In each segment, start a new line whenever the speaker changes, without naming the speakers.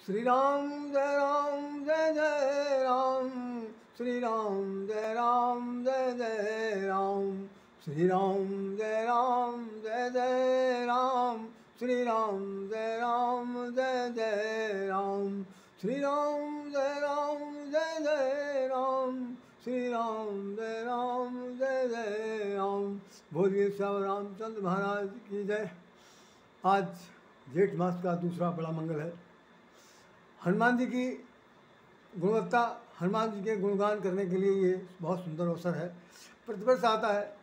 श्री राम जय जय राम, श्री राम जय जय राम, श्री राम जय जय राम, श्री राम जय जय राम, श्री राम जय जय राम, श्री राम जय जय राम। बोलिए श्री रामचंद्र महाराज की जय। आज जेठ मास का दूसरा बड़ा मंगल है। हनुमान जी की गुणवत्ता, हनुमान जी के गुणगान करने के लिए ये बहुत सुंदर अवसर है। प्रतिवर्ष आता है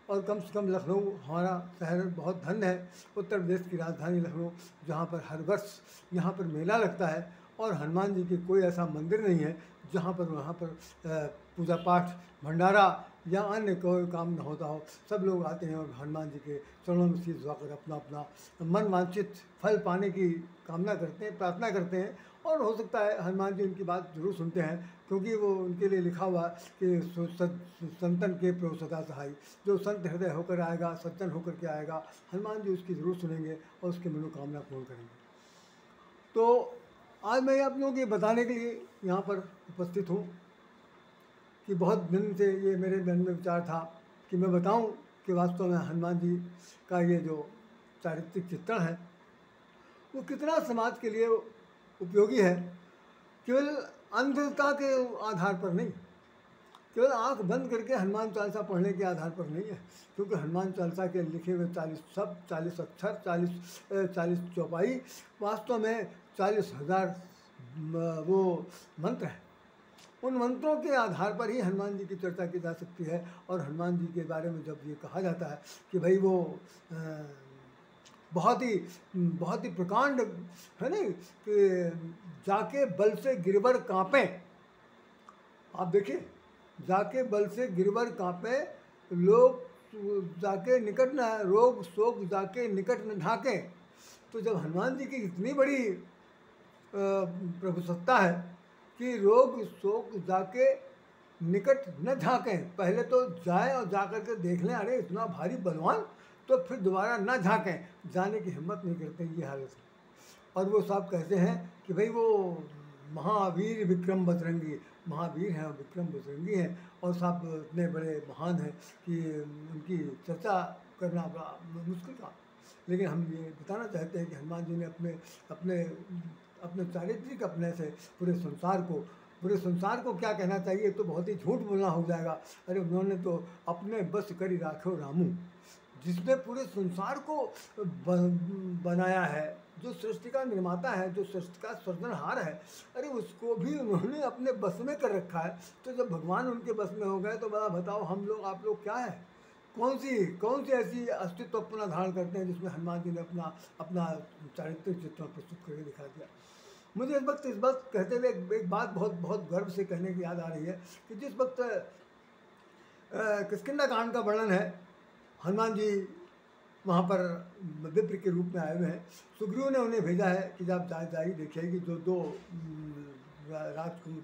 और कम से कम लखनऊ हमारा शहर बहुत धन्य है, उत्तर प्रदेश की राजधानी लखनऊ, जहाँ पर हर वर्ष यहाँ पर मेला लगता है और हनुमान जी की कोई ऐसा मंदिर नहीं है जहाँ पर वहाँ पर पूजा पाठ, भंडारा या अन्य कोई काम न होता हो। सब लोग आते हैं और हनुमान जी के चरणों में शीश झुकाकर अपना अपना मन वांछित फल पाने की कामना करते हैं, प्रार्थना करते हैं। और हो सकता है हनुमान जी उनकी बात जरूर सुनते हैं, क्योंकि वो उनके लिए लिखा हुआ कि संतन के प्रो सदा सहाय, जो संत हृदय होकर आएगा, सज्जन होकर के आएगा, हनुमान जी उसकी ज़रूर सुनेंगे और उसकी मनोकामना पूर्ण करेंगे। तो आज मैं आप लोगों को बताने के लिए यहाँ पर उपस्थित हूँ कि बहुत दिन से ये मेरे मन में विचार था कि मैं बताऊँ कि वास्तव में हनुमान जी का ये जो चारित्रिक चित्रण है वो कितना समाज के लिए उपयोगी है। केवल अंधता के आधार पर नहीं, केवल आंख बंद करके हनुमान चालीसा पढ़ने के आधार पर नहीं है, क्योंकि हनुमान चालीसा के लिखे हुए 40 शब्द, 40 अक्षर, 40 चौपाई, वास्तव में 40,000 वो मंत्र हैं। उन मंत्रों के आधार पर ही हनुमान जी की चर्चा की जा सकती है। और हनुमान जी के बारे में जब ये कहा जाता है कि भाई वो बहुत ही प्रकांड है नहीं, कि जाके बल से गिरवर कांपे। आप देखिए, जाके बल से गिरवर कांपे, लोग जाके निकट न, रोग शोक जाके निकट न ढाके। तो जब हनुमान जी की इतनी बड़ी प्रभु सत्ता है कि रोग शोक जाके निकट न झाँकें, पहले तो जाए और जा कर के देख लें, अरे इतना भारी बलवान, तो फिर दोबारा न झाँकें, जाने की हिम्मत नहीं करते, ये हालत है। और वो साहब कहते हैं कि भाई वो महावीर विक्रम बजरंगी, महावीर हैं, विक्रम बजरंगी हैं, और साहब इतने बड़े महान हैं कि उनकी चर्चा करना बड़ा मुश्किल था। लेकिन हम ये बताना चाहते हैं कि हनुमान जी ने अपने अपने अपने चारित्रिक अपने से पूरे संसार को क्या कहना चाहिए, तो बहुत ही झूठ बोलना हो जाएगा। अरे उन्होंने तो अपने बस करी राखो रामू, जिसने पूरे संसार को बनाया है, जो सृष्टि का निर्माता है, जो सृष्टि का सृजनहार है, अरे उसको भी उन्होंने अपने बस में कर रखा है। तो जब भगवान उनके बस में हो गए तो बड़ा बताओ हम लोग आप लोग क्या है, कौन सी ऐसी अस्तित्व अपना धारण करते हैं जिसमें हनुमान जी ने अपना चारित्रिक चित्रण प्रस्तुत करके दिखा दिया। मुझे इस वक्त कहते हुए एक बात बहुत गर्व से कहने की याद आ रही है कि जिस वक्त किष्किंधा कांड का वर्णन है, हनुमान जी वहाँ पर विप्र के रूप में आए हुए हैं। सुग्रीव ने उन्हें भेजा है कि जब जाइए देखिए कि जो दो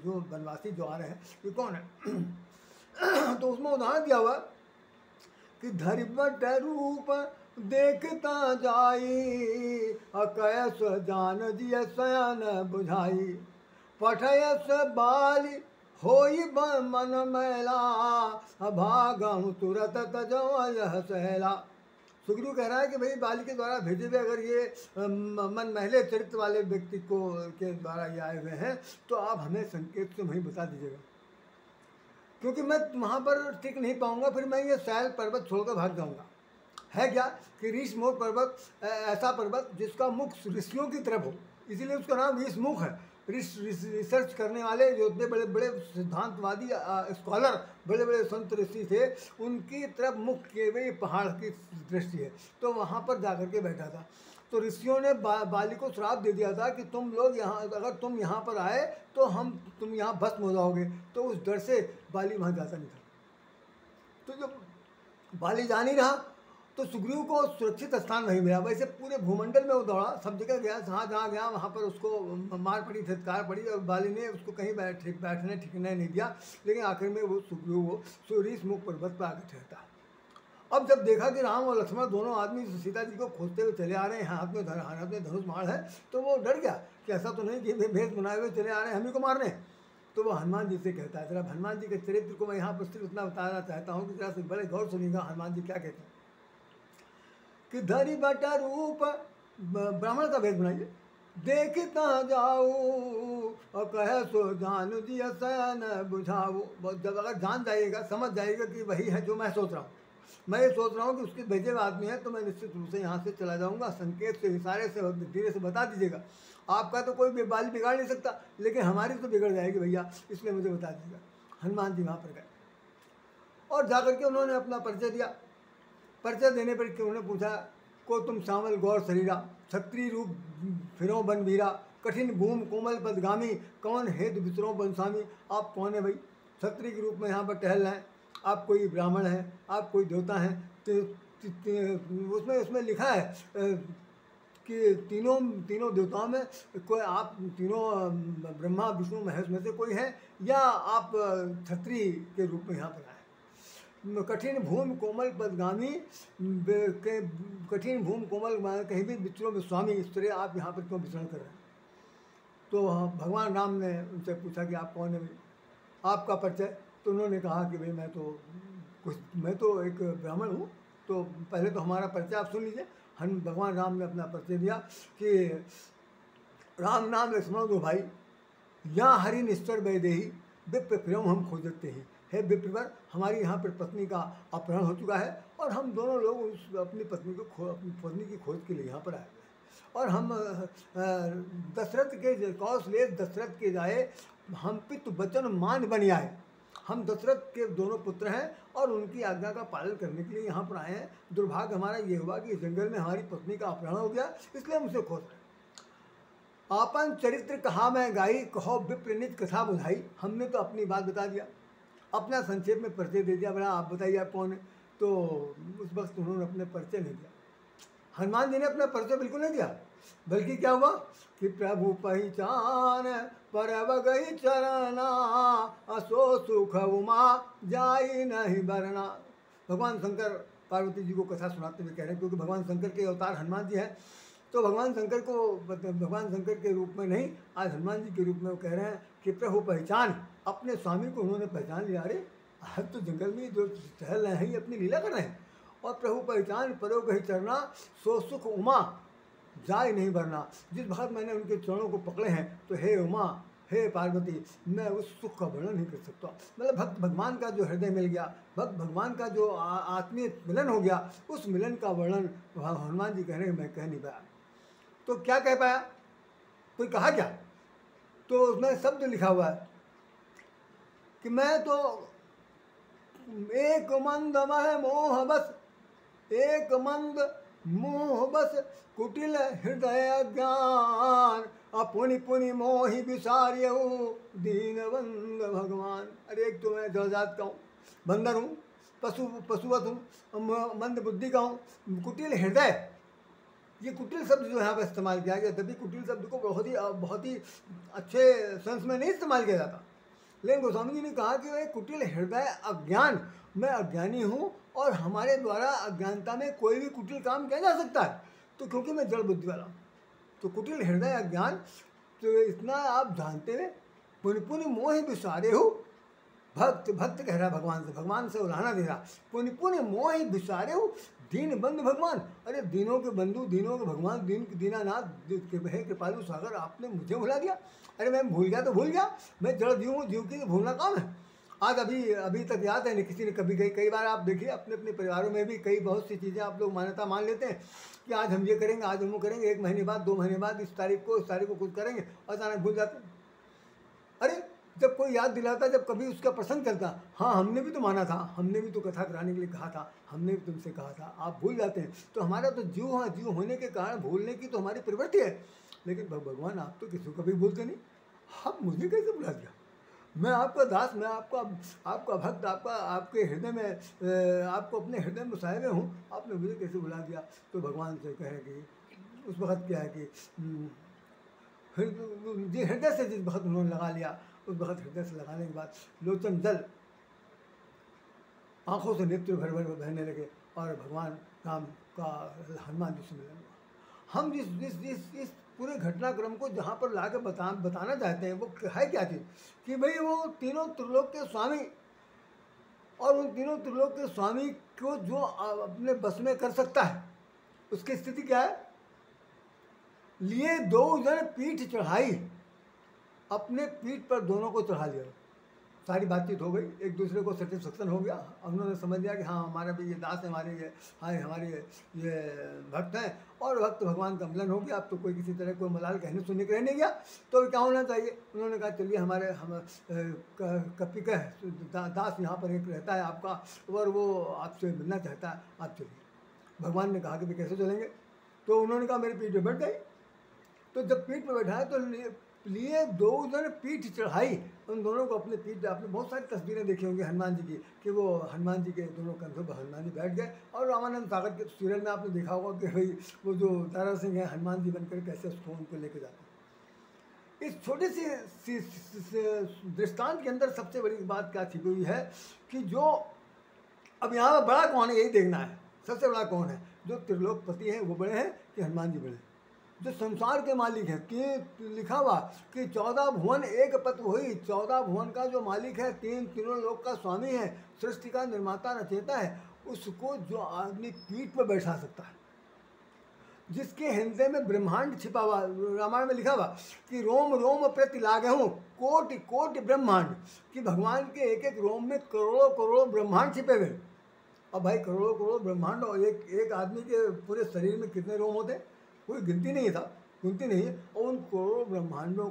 जो वनवासी जो आ रहे हैं ये कौन है। तो उसमें उदाहरण दिया हुआ कि धरिबट रूप देखता जाई, अकयस जान जिय सयन बुझाई, पठयस बाली होई मन मैला, अभागम तुरत तजो यह सहला। सुग्रीव कह रहा है कि भाई बाली के द्वारा भेजे हुए अगर ये मन मैले चरित्र वाले व्यक्ति को के द्वारा ये आए हुए हैं तो आप हमें संकेत से वहीं बता दीजिएगा, क्योंकि मैं वहाँ पर टिक नहीं पाऊँगा, फिर मैं ये शैल पर्वत छोड़कर भाग जाऊँगा। है क्या कि ऋषमुख पर्वत, ऐसा पर्वत जिसका मुख ऋषियों की तरफ हो, इसीलिए उसका नाम ऋषमुख है। रिसर्च करने वाले जो इतने बड़े बड़े सिद्धांतवादी स्कॉलर, बड़े बड़े संत ऋषि थे, उनकी तरफ मुख किए हुए पहाड़ की दृष्टि है। तो वहाँ पर जाकर के बैठा था। तो ऋषियों ने बाली को श्राप दे दिया था कि तुम लोग यहाँ, अगर तुम यहाँ पर आए तो तुम यहाँ भस्म हो जाओगे। तो उस डर से बाली वहाँ जाता नहीं था। तो जब बाली जा नहीं रहा तो सुग्रीव को सुरक्षित स्थान नहीं मिला। वैसे पूरे भूमंडल में वो दौड़ा, सब जगह गया, जहाँ गया वहाँ पर उसको मार पड़ी, फटकार पड़ी, और बाली ने उसको कहीं बैठने ठिकने नहीं दिया। लेकिन आखिर में वो सुग्रीव वो ऋषमुख पर्वत पर आकर ठहरता। अब जब देखा कि राम और लक्ष्मण दोनों आदमी सीता जी को खोजते हुए चले आ रहे हैं, हाथ में धनुष बाण है, तो वो डर गया कि ऐसा तो नहीं कि वे भेष बनाए हुए चले आ रहे हैं हम ही को मारने। तो वो हनुमान जी से कहता है। जरा हनुमान जी के चरित्र को मैं यहाँ पर सिर्फ उतना बताना चाहता हूँ कि जरा से बड़े गौर सुनिएगा हनुमान जी क्या कहते हैं कि धरी बटा रूप ब्राह्मण का भेष बनाइए, देखता जाओ और कहे सो जान दिया सयन बुझाओ। जब अगर जान जाइएगा, समझ जाइएगा कि वही है जो मैं सोच रहा हूँ, मैं ये सोच रहा हूँ कि उसके भेजे हुए आदमी है, तो मैं निश्चित रूप से यहाँ से चला जाऊँगा। संकेत से, इशारे से, धीरे से बता दीजिएगा। आपका तो कोई बाल बिगाड़ नहीं सकता, लेकिन हमारी तो बिगड़ जाएगी भैया, इसलिए मुझे बता दीजिएगा। हनुमान जी वहाँ पर गए और जाकर के उन्होंने अपना परिचय दिया। परिचय देने पर उन्होंने पूछा, को तुम श्यामल गौर शरीरा, क्षत्रिय रूप फिरो बन वीरा, कठिन भूम कोमल पदगामी, कौन हेतु विचरो बंसामी। आप कौन है भाई? क्षत्रिय के रूप में यहाँ पर टहल रहे हैं, आप कोई ब्राह्मण हैं, आप कोई देवता हैं। तो उसमें लिखा है कि तीनों देवताओं में कोई आप तीनों ब्रह्मा विष्णु महेश में से कोई है, या आप क्षत्रिय के रूप में यहाँ पर आए। कठिन भूमि कोमल पदगामी, कठिन भूमि कोमल कहीं भी विचरो में स्वामी, इस तरह आप यहाँ पर क्यों विचरण कर रहे हैं? तो भगवान राम ने उनसे पूछा कि आप कौन है भाई, आपका परिचय? तो उन्होंने कहा कि भाई मैं तो एक ब्राह्मण हूँ। तो पहले तो हमारा परिचय आप सुन लीजिए। भगवान राम ने अपना परिचय दिया कि राम नाम लक्ष्मण दो भाई, यहाँ हरि निश्चर वैदेही, विप्र फिर हम खोजते ही। हे विप्रवर, हमारी यहाँ पर पत्नी का अपहरण हो चुका है और हम दोनों लोग अपनी पत्नी की खोज के लिए यहाँ पर आए हैं। और हम कौशलेश दशरथ के जाए, हम पितु वचन मान बन आए। हम दशरथ के दोनों पुत्र हैं और उनकी आज्ञा का पालन करने के लिए यहाँ पर आए हैं। दुर्भाग्य हमारा ये हुआ कि इस जंगल में हमारी पत्नी का अपहरण हो गया, इसलिए हम उसे खोज रहे हैं। आपन चरित्र कहा मैं गाई, कहो विप्र निज कथा बुझाई। हमने तो अपनी बात बता दिया, अपना संक्षेप में परिचय दे दिया। बड़ा आप बताइए आप कौन है? तो उस वक्त उन्होंने अपने परिचय नहीं दिया। हनुमान जी ने अपना परिचय बिल्कुल नहीं दिया, बल्कि क्या हुआ कि प्रभु पहचान परब गई चरना, असो सुख उमा जाई नहीं बरना। भगवान शंकर पार्वती जी को कथा सुनाते हुए कह रहे हैं, क्योंकि भगवान शंकर के अवतार हनुमान जी हैं। तो भगवान शंकर के रूप में नहीं, आज हनुमान जी के रूप में वो कह रहे हैं कि प्रभु पहचान, अपने स्वामी को उन्होंने पहचान लिया। अरे आज तो जंगल में जो टहल रहे हैं ये अपनी लीला कर रहे हैं। और प्रभु पहचान परो कही चरना, सो सुख उमा जाए नहीं भरना। जिस भक्त मैंने उनके चरणों को पकड़े हैं, तो हे उमा, हे पार्वती, मैं उस सुख का वर्णन नहीं कर सकता। मतलब भक्त भगवान का जो हृदय मिल गया, भक्त भगवान का जो आत्मीय मिलन हो गया, उस मिलन का वर्णन हनुमान जी कह रहे हैं मैं कह नहीं पाया। तो क्या कह पाया? कोई कहा क्या? तो उसमें शब्द लिखा हुआ है कि मैं तो एक मंद मह मोह बस, एक मंद मोह बस, कुटिल हृदय ज्ञान, अपुनि पुनि मोहि विसार्यहु दीन बंद भगवान। अरे एक तो मैं जड़जात का हूँ, बंदर हूँ, पशुवत हूँ, मंद बुद्धि का हूँ, कुटिल हृदय। ये कुटिल शब्द जो यहाँ पर इस्तेमाल किया गया, तभी कुटिल शब्द को बहुत ही अच्छे सेंस में नहीं इस्तेमाल किया जाता। लेकिन गोस्वामी जी ने कहा कि वह कुटिल हृदय अज्ञान, मैं अज्ञानी हूँ और हमारे द्वारा अज्ञानता में कोई भी कुटिल काम किया जा सकता है, तो क्योंकि मैं जड़ बुद्धि वाला हूँ। तो कुटिल हृदय अज्ञान, तो इतना आप जानते हुए पुनि पुनि मोहि विसारे हो। भक्त कह रहा है भगवान से उलाहना दे रहा, पुनि पुनि मोहि विसारे हो दीन बंधु भगवान। अरे दीनों के बंधु, दीनों के भगवान, दीनानाथ हे कृपालु सागर, आपने मुझे भुला दिया। अरे मैं भूल गया तो भूल गया, मैं जड़ जीव हूँ, जीव की भूलना काम है। आज अभी तक याद है नहीं किसी ने कभी कई बार आप देखिए अपने परिवारों में भी बहुत सी चीज़ें आप लोग मान्यता मान लेते हैं कि आज हम ये करेंगे, आज हम वो करेंगे, 1 महीने बाद 2 महीने बाद इस तारीख को कुछ करेंगे, और अचानक भूल जाते हैं। अरे जब कोई याद दिलाता, जब कभी उसका प्रसंग करता, हाँ हमने भी तो माना था, हमने भी तो कथा कराने के लिए कहा था, हमने भी तुमसे कहा था, आप भूल जाते हैं। तो हमारा तो जीव होने के कारण भूलने की तो हमारी प्रवृत्ति है। लेकिन भगवान आप तो किसी को कभी भूलते नहीं, आप मुझे कैसे भुला दिया? मैं आपका दास, मैं आपका भक्त, आपके हृदय में, आपको अपने हृदय में बसाए हुए हूँ, आपने मुझे कैसे भुला दिया? तो भगवान से कहे कि उस वक़्त क्या है कि हृदय से जिस वक्त उन्होंने लगा लिया, उस वक्त हृदय से लगाने के बाद लोचन जल, आँखों से नेत्र भर बहने लगे और भगवान राम का हनुमान जी से मिलन हुआ। हम जिस पूरे घटनाक्रम को जहाँ पर ला के बताना चाहते हैं वो है क्या चीज़ कि भाई वो तीनों त्रिलोक के स्वामी, और उन तीनों त्रिलोक के स्वामी को जो अपने बस में कर सकता है उसकी स्थिति क्या है। लिए दो जन पीठ चढ़ाई, अपने पीठ पर दोनों को चढ़ा लिया। सारी बातचीत हो गई, एक दूसरे को सेटिस्फेक्शन हो गया, उन्होंने समझ लिया कि हाँ हमारा भी ये दास है, हमारे ये भक्त हैं, और भक्त भगवान का मिलन हो गया। अब तो कोई किसी तरह कोई मलाल कहने सुनने के रह नहीं गया, तो क्या होना चाहिए। उन्होंने कहा चलिए हमारे हम कपिका दास यहाँ पर एक रहता है आपका, और वो आपसे मिलना चाहता है, आप चलिए। भगवान ने कहा कि कैसे चलेंगे, तो उन्होंने कहा मेरी पीठ पर बैठ गई। तो जब पीठ पर बैठा है तो लिए दो जन पीठ चढ़ाई, उन दोनों को अपने पीठ, आपने बहुत सारी तस्वीरें देखी होंगी हनुमान जी की कि वो हनुमान जी के दोनों कंधों पर हनुमान जी बैठ गए। और रामानंद सागर के सीरियल में आपने देखा होगा कि भाई वो जो दारा सिंह है हनुमान जी बनकर कैसे उसको उनको लेके जाते हैं। इस छोटी सी दृष्टांत के अंदर सबसे बड़ी बात क्या थी हुई है कि जो अब यहाँ पर बड़ा कौन है यही देखना है, सबसे बड़ा कौन है। जो त्रिलोकपति हैं वो बड़े हैं कि हनुमान जी बड़े हैं। जो संसार के मालिक हैं, कि लिखा हुआ कि 14 भुवन एक पत हुई, 14 भुवन का जो मालिक है, तीनों लोक का स्वामी है, सृष्टि का निर्माता रचयिता है, उसको जो आदमी पीठ पर बैठा सकता है, जिसके हृदय में ब्रह्मांड छिपा हुआ, रामायण में लिखा हुआ कि रोम रोम प्रति लागहूँ कोटि कोटि ब्रह्मांड, कि भगवान के एक एक रोम में करोड़ों करोड़ों ब्रह्मांड छिपे हुए। अब भाई करोड़ों करोड़ों ब्रह्मांड, और एक आदमी के पूरे शरीर में कितने रोम होते, कोई गिनती नहीं था, गिनती नहीं है। और उन करोड़ों ब्रह्मांडों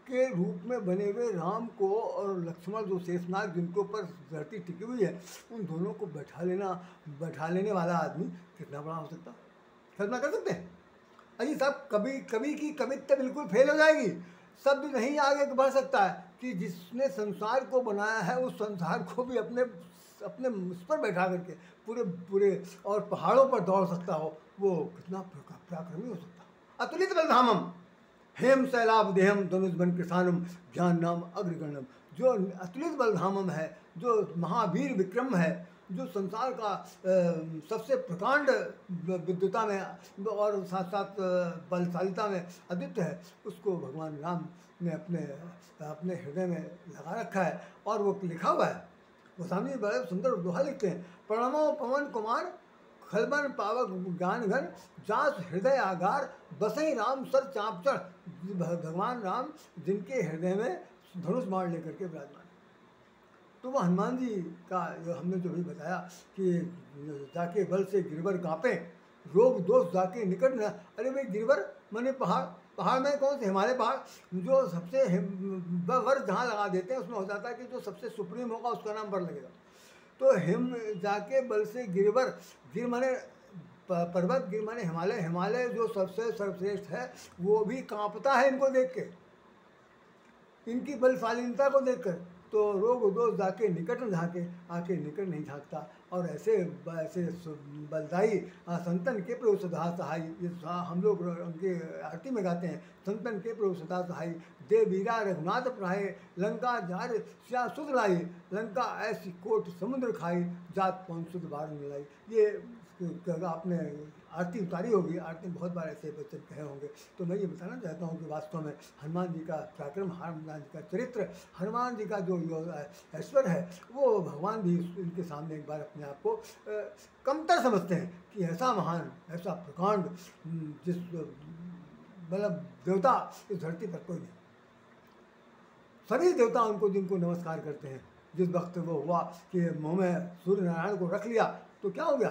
के रूप में बने हुए राम को और लक्ष्मण जो शेषनाग जिनके ऊपर धरती टिकी हुई है, उन दोनों को बैठा लेने वाला आदमी कितना बड़ा हो सकता, कल्पना कर सकते हैं। अजी साहब कभी की कवित्व बिल्कुल फेल हो जाएगी, शब्द नहीं आगे बढ़ सकता है कि जिसने संसार को बनाया है उस संसार को भी अपने उस पर बैठा करके पूरे और पहाड़ों पर दौड़ सकता हो, वो कितना पराक्रमी हो सकता। अतुलित बलधामम हेम शैलाभ देहम धनुष बन कृषाणम ज्ञान नाम अग्रगण्यम, जो अतुलित बलधामम है, जो महावीर विक्रम है, जो संसार का सबसे प्रकांड विद्युता में और साथ साथ बलशालिता में अद्वितीय है, उसको भगवान राम ने अपने हृदय में लगा रखा है। और वो लिखा हुआ है, गोस्वामी बड़े सुंदर दोहा लिखते हैं, प्रणमो पवन कुमार खलबन पावक ज्ञान घन जास हृदय आगार बसई राम सर चाँपचढ़, भगवान राम जिनके हृदय में धनुष बाण लेकर के विराजमान। तो वो हनुमान जी का जो हमने जो भी बताया कि जाके बल से गिरवर काँपे, रोग दोष जाके निकट न। अरे भाई गिरवर माने पहाड़ में कौन से हिमालय पहाड़, जो सबसे वर जहाँ लगा देते हैं उसमें हो जाता है कि जो सबसे सुप्रीम होगा उसका नाम वर लगेगा। तो हिम जाके बल से गिरवर, गिर माने पर्वत, गिर माने हिमालय, हिमालय जो सबसे सर्वश्रेष्ठ है वो भी कांपता है इनको देख के, इनकी बलशालीनता को देखकर। तो रोग दोष जाके निकट न झाँके, आके निकट नहीं झाँकता। और ऐसे बलदाई संतन के प्रभु सदा सहाय, ये हम लोग उनके आरती में गाते हैं, संतन के प्रभु सदा सहाय दे वीरा रघुनाथ पढ़ाए, लंका जार श्या सुध लाई, लंका ऐसी कोट समुद्र खाई, जात पौन सुध बार मिलाई। ये आपने आरती उतारी होगी, आरती में बहुत बार ऐसे वचन कहे होंगे। तो मैं ये बताना चाहता हूँ कि वास्तव में हनुमान जी का पराक्रम, हनुमान जी का चरित्र, हनुमान जी का जो ऐश्वर्य है, वो भगवान भी इनके सामने एक बार अपने आप को कमतर समझते हैं कि ऐसा महान, ऐसा प्रकांड जिस मतलब देवता इस धरती पर कोई नहीं। सभी देवता उनको जिनको नमस्कार करते हैं। जिस वक्त वो हुआ कि मुँह में सूर्य नारायण को रख लिया तो क्या हो गया,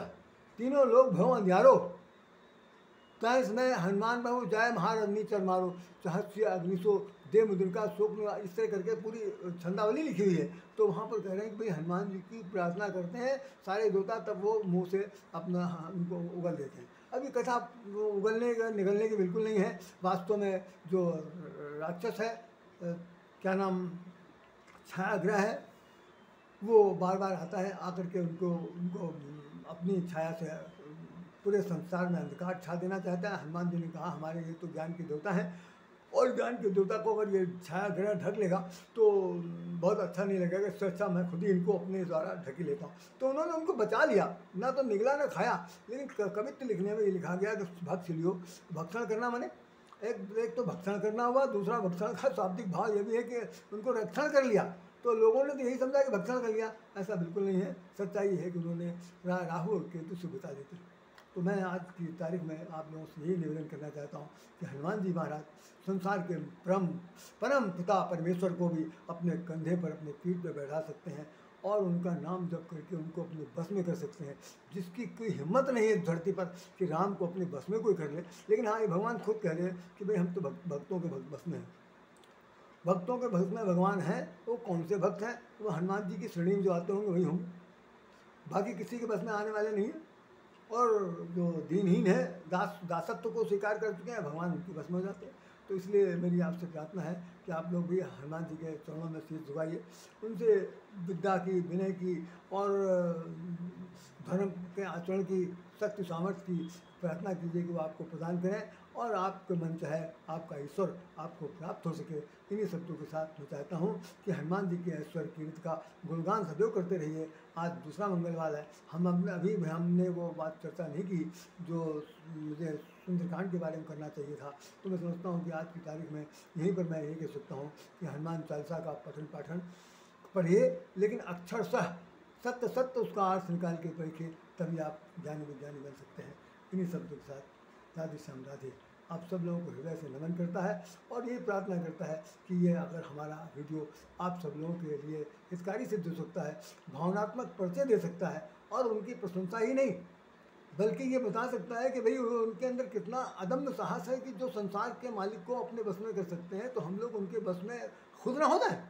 तीनों लोग भव अंधियारो, तय इसमें हनुमान बहु जाय महारग्नि चर मारो, सहस्य अग्निशो दे मुद्रिका शोक, इस तरह करके पूरी छंदावली लिखी हुई है। तो वहाँ पर कह रहे हैं कि भाई हनुमान जी की प्रार्थना करते हैं सारे देवता, तब वो मुँह से अपना उनको उगल देते हैं। अभी कथा वो उगलने का निगलने की बिल्कुल नहीं है। वास्तव में जो राक्षस है, क्या नाम, छायाग्रह है, वो बार बार आता है, आकर के उनको अपनी छाया से पूरे संसार में अंधकार छा देना चाहता है। हनुमान जी ने कहा हमारे ये तो ज्ञान के देवता हैं, और ज्ञान के देवता को अगर ये छाया ग्रह ढक लेगा तो बहुत अच्छा नहीं लगेगा, इससे अच्छा मैं खुद ही इनको अपने द्वारा ढकी लेता हूँ। तो उन्होंने उनको बचा लिया, ना तो निगला ना खाया। लेकिन कवित्व लिखने में ये लिखा गया कि भक्त लियो, भक्षण करना माने एक तो भक्षण करना हुआ, दूसरा भक्षण का शाब्दिक भाव ये भी है कि उनको रक्षण कर लिया। तो लोगों ने तो यही समझा कि भक्षण कर लिया, ऐसा बिल्कुल नहीं है। सच्चाई है कि उन्होंने राहु और केतु से बता देते। तो मैं आज की तारीख में आप लोगों से यही निवेदन करना चाहता हूँ कि हनुमान जी महाराज संसार के परम पिता परमेश्वर को भी अपने कंधे पर, अपने पीठ पर बैठा सकते हैं और उनका नाम जप करके उनको अपने बस में कर सकते हैं। जिसकी कोई हिम्मत नहीं है धरती पर कि राम को अपने बस में कोई कर ले। लेकिन हाँ, ये भगवान खुद कह रहे हैं कि भाई हम तो भक्तों के बस में हैं। भक्तों के भक्त में भगवान हैं। वो कौन से भक्त हैं? वो हनुमान जी की श्रेणी में जो आते होंगे वही होंगे, बाकी किसी के बस में आने वाले नहीं हैं। और जो दीनहीन है, दासत्व को स्वीकार कर चुके हैं, भगवान उनकी बस में हो जाते हैं। तो इसलिए मेरी आपसे प्रार्थना है कि आप लोग भी हनुमान जी के चरणों में शीश झुकाइए, उनसे विद्या की, विनय की और धर्म के आचरण की, शक्ति सामर्थ्य की प्रार्थना कीजिए कि वो आपको प्रदान करें और आपके मन चाहे आपका ईश्वर आपको प्राप्त हो सके। इन्हीं शब्दों के साथ मैं चाहता हूँ कि हनुमान जी के ऐश्वर्य कीर्ति का गुणगान सदैव करते रहिए। आज दूसरा मंगलवार है, हमने वो बात चर्चा नहीं की जो मुझे सुंदरकांड के बारे में करना चाहिए था। तो मैं समझता हूँ कि आज की तारीख में यहीं पर मैं यही कह सकता हूँ कि हनुमान चालीसा का पठन पाठन पढ़िए, लेकिन अक्षरशः सत्य सत्य उसका अर्थ निकाल के पढ़िए, तभी आप ज्ञानी विज्ञानी बन सकते हैं। इन्हीं शब्दों के साथ राधे श्याम राधे आप सब लोगों को हृदय से नमन करता है और ये प्रार्थना करता है कि ये अगर हमारा वीडियो आप सब लोगों के लिए हितकारी सिद्ध हो सकता है, भावनात्मक परिचय दे सकता है और उनकी प्रशंसा ही नहीं बल्कि ये बता सकता है कि भाई उनके अंदर कितना अदम्य साहस है कि जो संसार के मालिक को अपने बस में कर सकते हैं, तो हम लोग उनके बस में खुद ना हो जाए।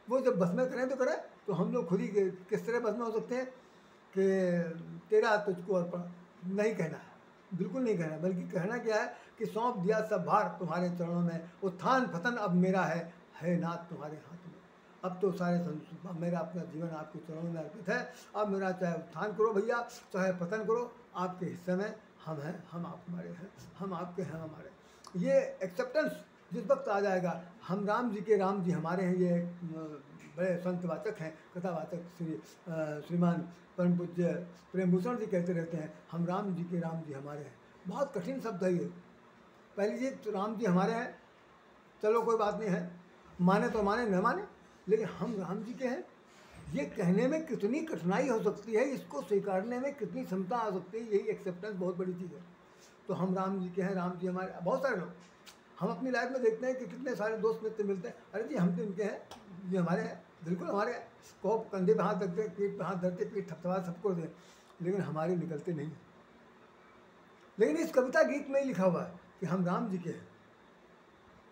वो जब बस में करें तो करें, तो हम लोग खुद ही किस तरह बस में हो सकते हैं कि तेरा तुझको अर्पण नहीं कहना है, बिल्कुल नहीं कहना, बल्कि कहना क्या है कि सौंप दिया सब भार तुम्हारे चरणों में, उत्थान पतन अब मेरा है नाथ तुम्हारे हाथ में। अब तो सारे मेरा अपना जीवन आपके चरणों में अर्पित है। अब मेरा चाहे उत्थान करो भैया, चाहे पतन करो, आपके हिस्से में हम हैं, हम आप हमारे हैं, हम आपके हैं हमारे। ये एक्सेप्टेंस जिस वक्त आ जाएगा, हम राम जी के राम जी हमारे हैं, ये बड़े संतवाचक हैं, कथावाचक श्रीमान परम पूज्य प्रेमभूषण जी कहते रहते हैं, हम राम जी के राम जी हमारे हैं। बहुत कठिन शब्द है ये। पहली चीज तो राम जी हमारे हैं, चलो कोई बात नहीं है, माने तो माने न माने, लेकिन हम राम जी के हैं, ये कहने में कितनी कठिनाई हो सकती है, इसको स्वीकारने में कितनी क्षमता आ सकती है, यही एक्सेप्टेंस बहुत बड़ी चीज़ है। तो हम राम जी के हैं, राम जी हमारे। बहुत सारे लोग हम अपनी लाइफ में देखते हैं कि कितने सारे दोस्त मित्र मिलते हैं, अरे जी हम तो इनके हैं, ये हमारे हैं, बिल्कुल हमारे हैं। को कंधे पे हाथ रखते, पीठ पे हाथ धरते, पीठ थपथपा सबको दे, लेकिन हमारे निकलते नहीं। लेकिन इस कविता गीत में ही लिखा हुआ है कि हम राम जी के हैं।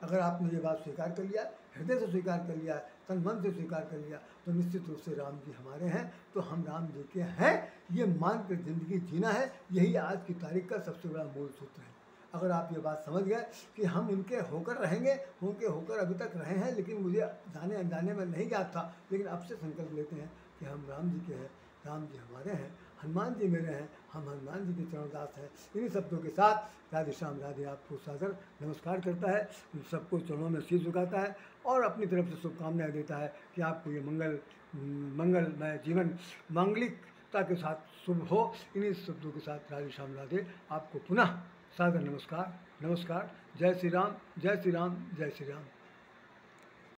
अगर आपने ये बात स्वीकार कर लिया, हृदय से स्वीकार कर लिया, तन मन से स्वीकार कर लिया, तो निश्चित रूप से राम जी हमारे हैं, तो हम राम जी के हैं, ये मान कर जिंदगी जीना है। यही आज की तारीख का सबसे बड़ा मूल सूत्र है। अगर आप ये बात समझ गए कि हम उनके होकर रहेंगे, उनके होकर अभी तक रहे हैं, लेकिन मुझे जाने अनजाने में नहीं याद था, लेकिन अब से संकल्प लेते हैं कि हम राम जी के हैं, राम जी हमारे हैं, हनुमान जी मेरे हैं, हम हनुमान जी के चरणदास हैं। इन्हीं शब्दों के साथ राधे श्याम राधे आपको सादर नमस्कार करता है, सबको चरणों में शीश झुकाता है और अपनी तरफ से शुभकामनाएं देता है कि आपको ये मंगलमय जीवन मांगलिकता के साथ शुभ हो। इन्हीं शब्दों के साथ राधे श्याम राधे आपको पुनः सादर नमस्कार। नमस्कार। जय श्री राम, जय श्री राम, जय श्री राम।